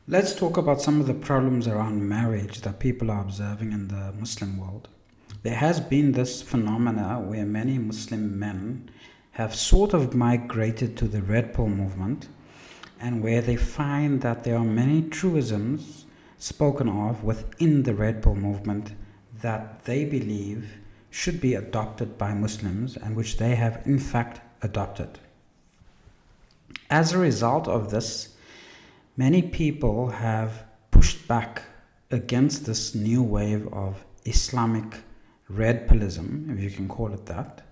Let's talk about some of the problems around marriage that people are observing in the Muslim world. There has been this phenomena where many Muslim men have sort of migrated to the Red Pill movement, and where they find that there are many truisms spoken of within the Red Pill movement that they believe should be adopted by Muslims and which they have in fact adopted. As a result of this, many people have pushed back against this new wave of Islamic red pillism, if you can call it that,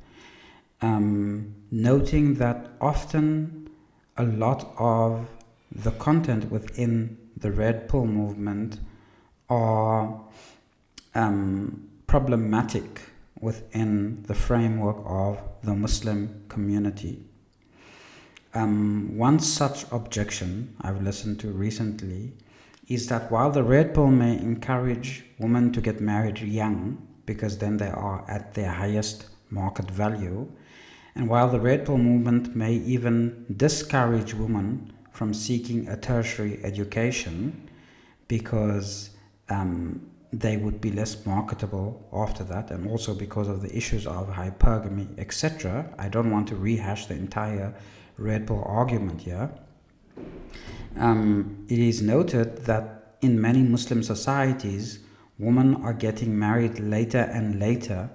noting that often a lot of the content within the red pill movement are problematic within the framework of the Muslim community. One such objection I've listened to recently is that while the red pill may encourage women to get married young, because then they are at their highest market value, and while the red pill movement may even discourage women from seeking a tertiary education because they would be less marketable after that, and also because of the issues of hypergamy, etc. I don't want to rehash the entire red pill argument here. It is noted that in many Muslim societies, women are getting married later and later,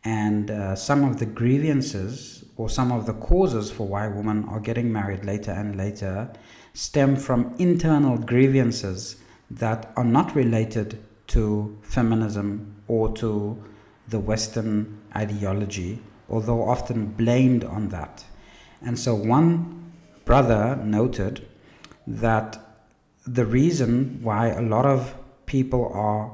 and some of the grievances or some of the causes for why women are getting married later and later stem from internal grievances that are not related to feminism or to the Western ideology, although often blamed on that. And so one brother noted that the reason why a lot of people are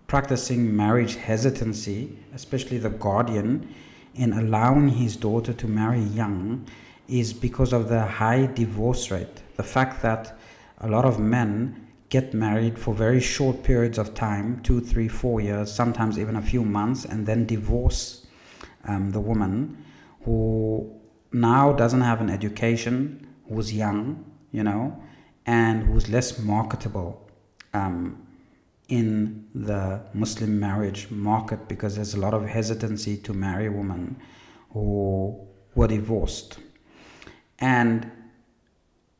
practicing marriage hesitancy, especially the guardian, in allowing his daughter to marry young, is because of the high divorce rate. The fact that a lot of men get married for very short periods of time, 2, 3, 4 years, sometimes even a few months, and then divorce the woman who now doesn't have an education, who's young, and who's less marketable in the Muslim marriage market, because there's a lot of hesitancy to marry women who were divorced. And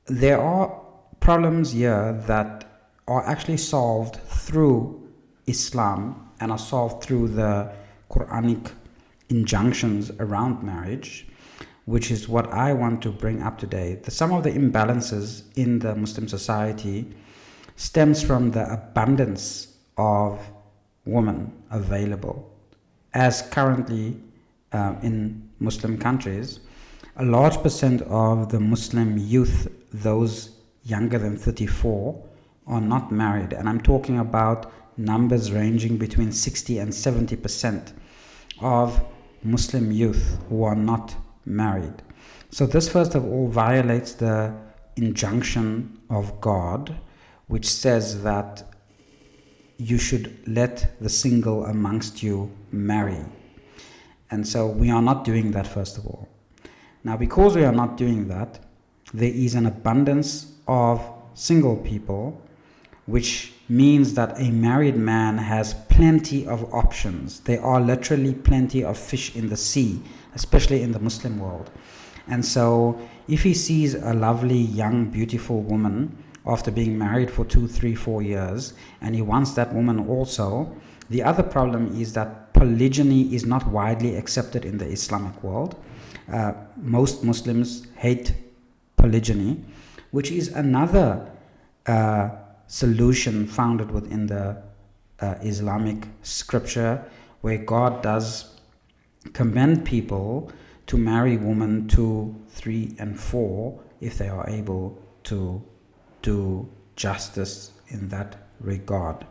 there are problems here that are actually solved through Islam and are solved through the Quranic injunctions around marriage, which is what I want to bring up today. Some of the imbalances in the Muslim society stems from the abundance of women available. As currently in Muslim countries, a large percent of the Muslim youth, those younger than 34, are not married. And I'm talking about numbers ranging between 60 and 70% of Muslim youth who are not married. So this, first of all, violates the injunction of God, which says that you should let the single amongst you marry. And so we are not doing that, first of all. Now, because we are not doing that, there is an abundance of single people, which means that a married man has plenty of options. There are literally plenty of fish in the sea, especially in the Muslim world. And so if he sees a lovely, young, beautiful woman after being married for 2, 3, 4 years, and he wants that woman also, the other problem is that polygyny is not widely accepted in the Islamic world. Most Muslims hate polygyny, which is another solution founded within the Islamic scripture, where God does commend people to marry women 2, 3, and 4 if they are able to do justice in that regard.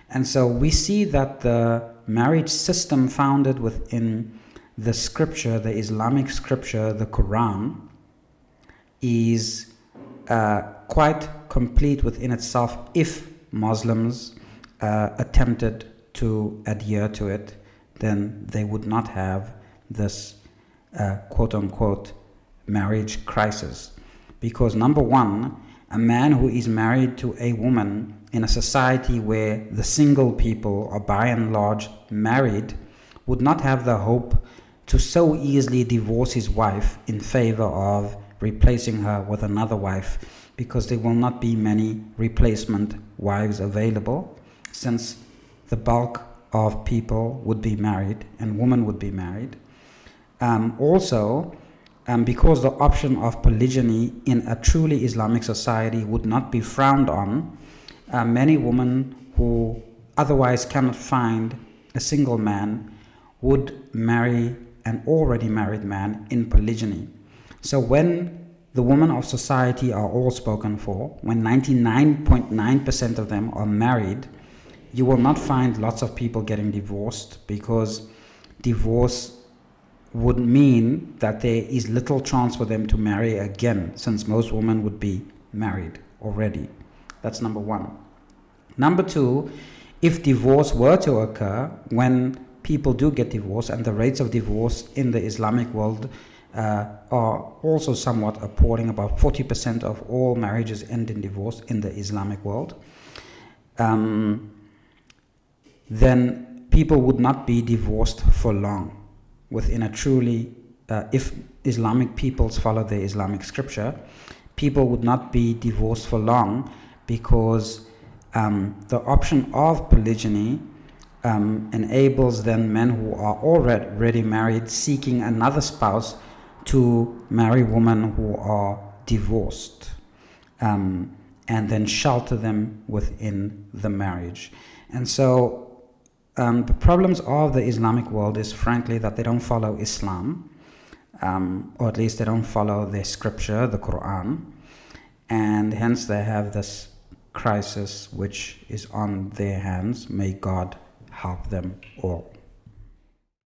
And so we see that the marriage system founded within the scripture, the Islamic scripture, the Qur'an, is quite complete within itself if Muslims attempted to adhere to it. Then they would not have this quote-unquote marriage crisis. Because number one, a man who is married to a woman in a society where the single people are by and large married would not have the hope to so easily divorce his wife in favor of replacing her with another wife, because there will not be many replacement wives available, since the bulk of people would be married and women would be married. Because the option of polygyny in a truly Islamic society would not be frowned on, many women who otherwise cannot find a single man would marry an already married man in polygyny. So when the women of society are all spoken for, when 99.9% of them are married, you will not find lots of people getting divorced, because divorce would mean that there is little chance for them to marry again, since most women would be married already. That's number one. Number two, if divorce were to occur, when people do get divorced, and the rates of divorce in the Islamic world are also somewhat appalling, about 40% of all marriages end in divorce in the Islamic world, then people would not be divorced for long. Within a truly, if Islamic peoples follow the Islamic scripture, people would not be divorced for long, because the option of polygyny enables then men who are already married seeking another spouse to marry women who are divorced, and then shelter them within the marriage. And so the problems of the Islamic world is frankly that they don't follow Islam, or at least they don't follow their scripture, the Qur'an, and hence they have this crisis which is on their hands. May God help them all.